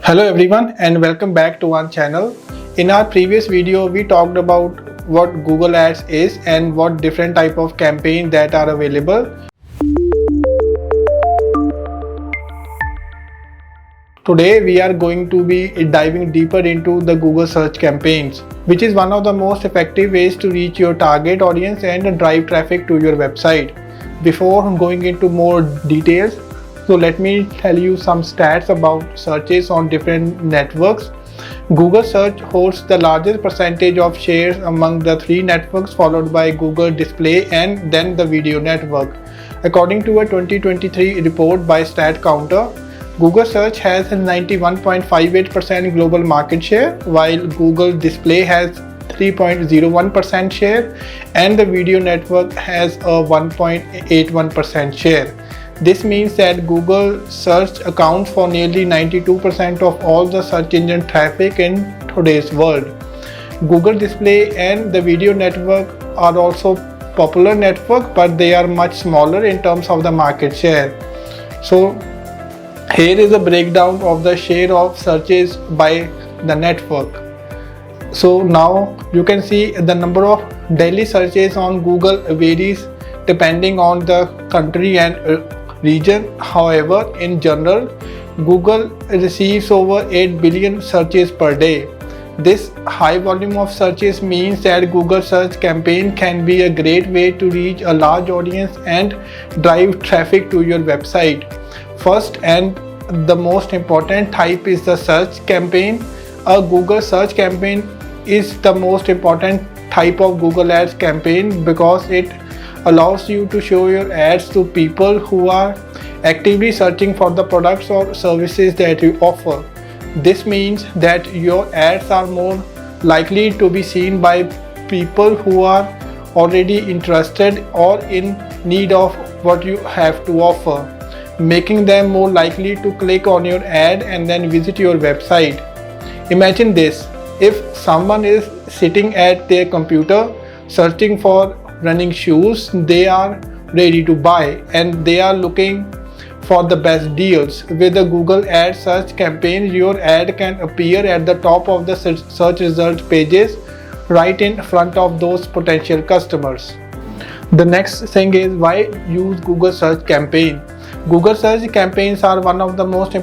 Hello everyone and welcome back to our channel. In our previous video we talked about what Google Ads is and what different type of campaign that are available. Today we are going to be diving deeper into the Google search campaigns, which is one of the most effective ways to reach your target audience and drive traffic to your website. Before going into more details, so let me tell you some stats about searches on different networks. Google search holds the largest percentage of shares among the three networks, followed by Google Display and then the video network. According to a 2023 report by StatCounter, Google search has 91.58% global market share, while Google Display has 3.01% share and the video network has a 1.81% share. This means that Google search accounts for nearly 92% of all the search engine traffic in today's world. Google Display and the video network are also popular network, but they are much smaller in terms of the market share. So here is a breakdown of the share of searches by the network. So now you can see the number of daily searches on Google varies depending on the country and region. However, in general, Google receives over 8 billion searches per day. This high volume of searches means that Google search campaign can be a great way to reach a large audience and drive traffic to your website. First and the most important type is the search campaign. A Google search campaign is the most important type of Google Ads campaign because it allows you to show your ads to people who are actively searching for the products or services that you offer. This means that your ads are more likely to be seen by people who are already interested or in need of what you have to offer, making them more likely to click on your ad and then visit your website. Imagine this: if someone is sitting at their computer searching for running shoes they are ready to buy and they are looking for the best deals. With the Google Ads search campaign, your ad can appear at the top of the search results pages right in front of those potential customers. The next thing is why use Google search campaign. Google search campaigns are one of the most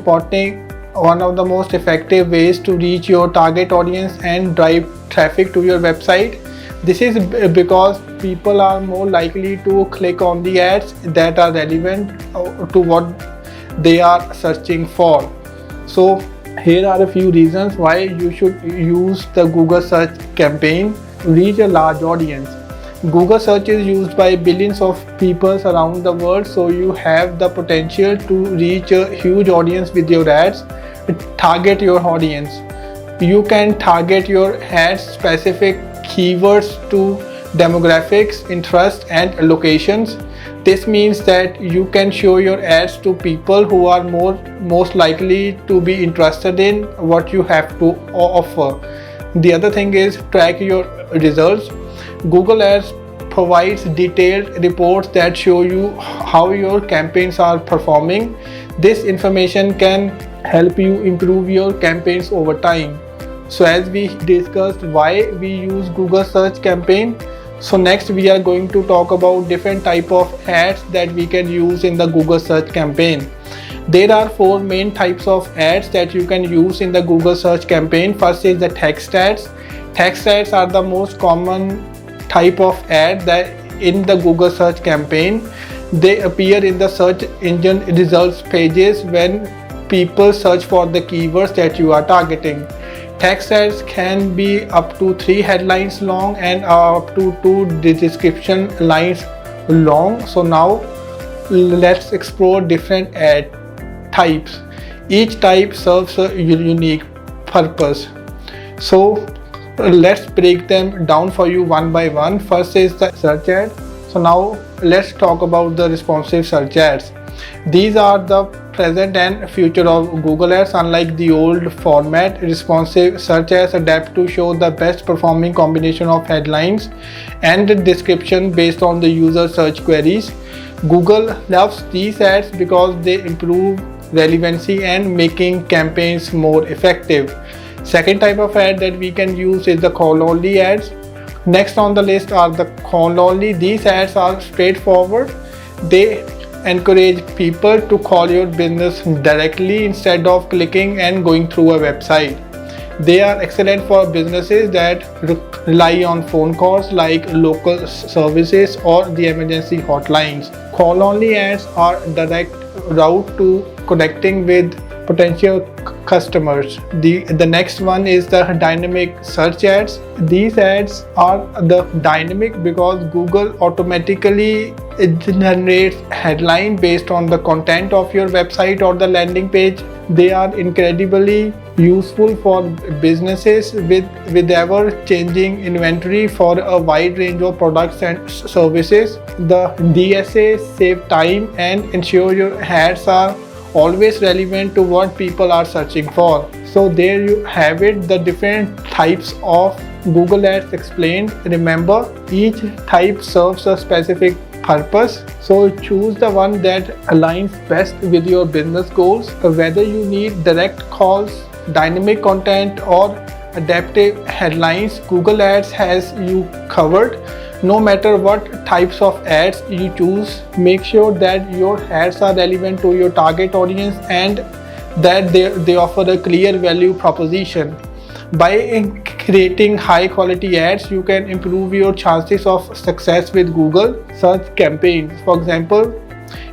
effective ways to reach your target audience and drive traffic to your website. This is because people are more likely to click on the ads that are relevant to what they are searching for. So here are a few reasons why you should use the Google search campaign to reach a large audience. Google search is used by billions of people around the world, so you have the potential to reach a huge audience with your ads. Target your audience. You can target your ads specific keywords to demographics, interests and locations. This means that you can show your ads to people who are most likely to be interested in what you have to offer. The other thing is track your results. Google Ads provides detailed reports that show you how your campaigns are performing. This information can help you improve your campaigns over time. So as we discussed why we use Google search campaign, so next we are going to talk about different type of ads that we can use in the Google search campaign. There are four main types of ads that you can use in the Google search campaign. First is the text ads. Text ads are the most common type of ad that in the Google search campaign. They appear in the search engine results pages when people search for the keywords that you are targeting. Text ads can be up to 3 headlines long and up to 2 description lines long. So now let's explore different ad types. Each type serves a unique purpose. So let's break them down for you one by one. First is the search ad. So now let's talk about the responsive search ads. These are the present and future of Google Ads. Unlike the old format, responsive search ads adapt to show the best performing combination of headlines and description based on the user search queries. Google loves these ads because they improve relevancy and making campaigns more effective. Second type of ad that we can use is the call only ads. Next on the list are the call only. These ads are straightforward. They encourage people to call your business directly instead of clicking and going through a website. They are excellent for businesses that rely on phone calls like local services or the emergency hotlines. Call only ads are direct route to connecting with potential customers. The next one is the dynamic search ads. These ads are the dynamic because Google automatically generates headline based on the content of your website or the landing page. They are incredibly useful for businesses with ever changing inventory for a wide range of products and services. The DSAs save time and ensure your ads are always relevant to what people are searching for. So there you have it, the different types of Google Ads explained. Remember, each type serves a specific purpose, so choose the one that aligns best with your business goals. Whether you need direct calls, dynamic content or adaptive headlines, Google Ads has you covered. No matter what types of ads you choose, make sure that your ads are relevant to your target audience and that they offer a clear value proposition. By creating high quality ads, you can improve your chances of success with Google search campaigns. For example,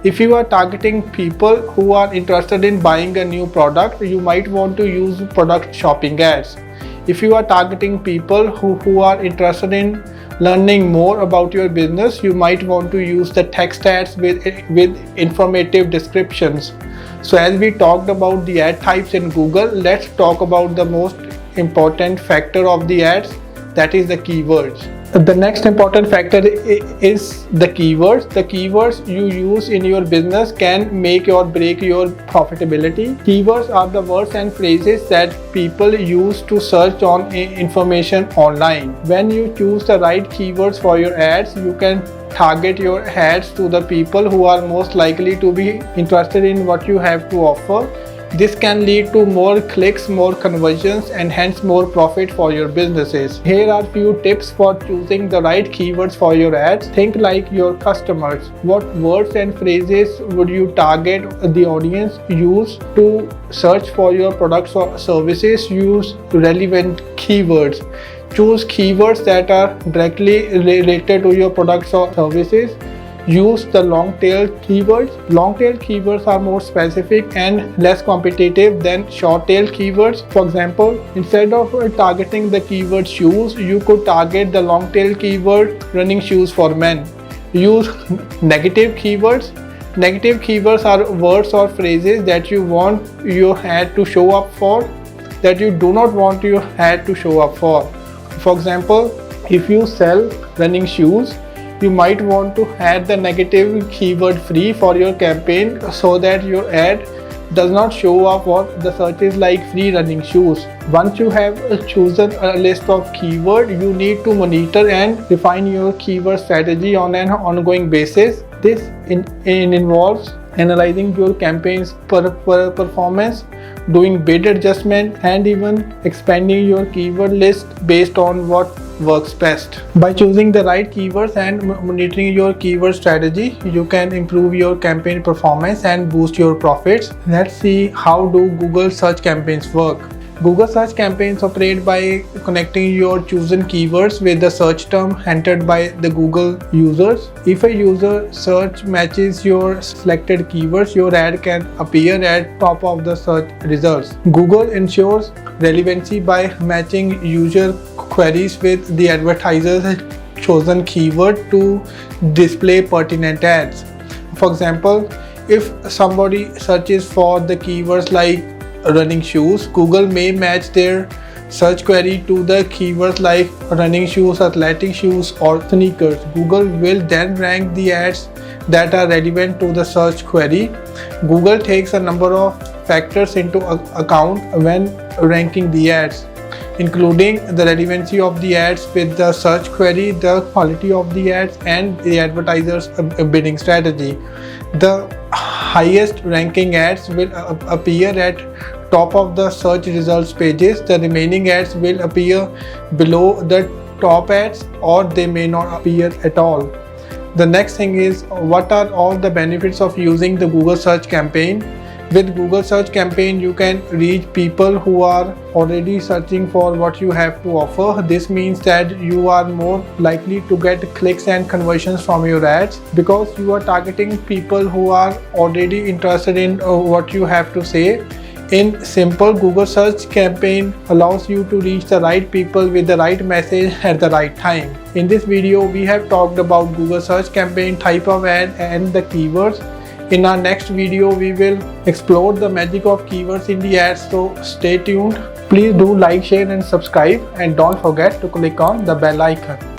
if you are targeting people who are interested in buying a new product, you might want to use product shopping ads. If you are targeting people who are interested in learning more about your business, you might want to use the text ads with informative descriptions. So as we talked about the ad types in Google, let's talk about the most important factor of the ads, that is the keywords. The next important factor is the keywords. The keywords you use in your business can make or break your profitability. Keywords are the words and phrases that people use to search on information online. When you choose the right keywords for your ads, you can target your ads to the people who are most likely to be interested in what you have to offer. This can lead to more clicks, more conversions, and hence more profit for your businesses. Here are few tips for choosing the right keywords for your ads. Think like your customers. What words and phrases would you target the audience use to search for your products or services? Use relevant keywords. Choose keywords that are directly related to your products or services. Use the long tail keywords. Long tail keywords are more specific and less competitive than short tail keywords. For example, instead of targeting the keyword shoes, you could target the long tail keyword running shoes for men. Use negative keywords. Negative keywords are words or phrases that you want your ad to show up for, that you do not want your ad to show up for. For example, if you sell running shoes, you might want to add the negative keyword free for your campaign so that your ad does not show up on the searches like free running shoes. Once you have chosen a list of keywords, you need to monitor and refine your keyword strategy on an ongoing basis. This involves analyzing your campaign's performance, doing bid adjustment, and even expanding your keyword list based on what works best. By choosing the right keywords and monitoring your keyword strategy, you can improve your campaign performance and boost your profits. Let's see how do Google search campaigns work. Google search campaigns operate by connecting your chosen keywords with the search term entered by the Google users. If a user search matches your selected keywords, your ad can appear at top of the search results. Google ensures relevancy by matching user queries with the advertiser's chosen keyword to display pertinent ads. For example, if somebody searches for the keywords like running shoes, Google may match their search query to the keywords like running shoes, athletic shoes, or sneakers. Google will then rank the ads that are relevant to the search query. Google takes a number of factors into account when ranking the ads, including the relevancy of the ads with the search query, the quality of the ads, and the advertiser's bidding strategy. The highest ranking ads will appear at top of the search results pages. The remaining ads will appear below the top ads, or they may not appear at all. The next thing is, what are all the benefits of using the Google search campaign? With Google search campaign, you can reach people who are already searching for what you have to offer. This means that you are more likely to get clicks and conversions from your ads, because you are targeting people who are already interested in what you have to say. In simple, Google search campaign allows you to reach the right people with the right message at the right time. In this video, we have talked about Google search campaign, type of ad, and the keywords. In our next video, we will explore the magic of keywords in the ads, so stay tuned. Please do like, share and subscribe, and don't forget to click on the bell icon.